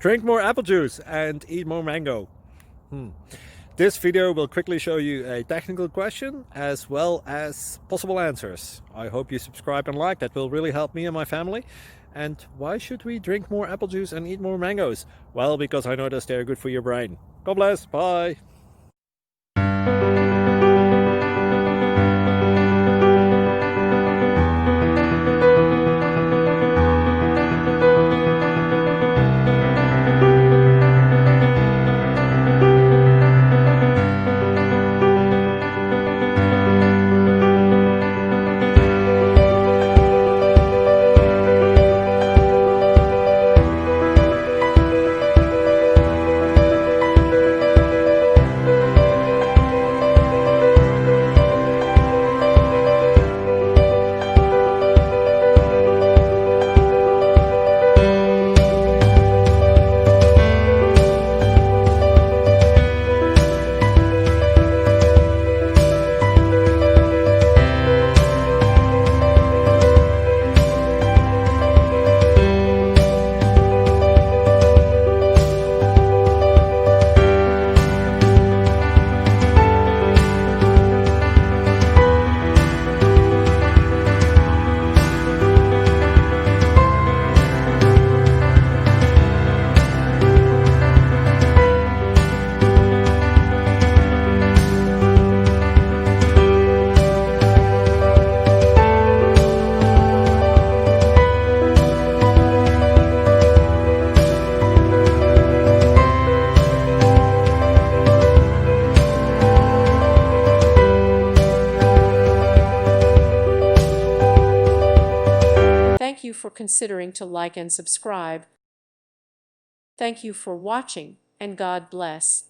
Drink more apple juice and eat more mango. This video will quickly show you a technical question as well as possible answers. I hope you subscribe and like, that will really help me and my family. And why should we drink more apple juice and eat more mangoes? Well, because I noticed they're good for your brain. God bless, bye! Thank you for considering to like and subscribe. Thank you for watching, and God bless.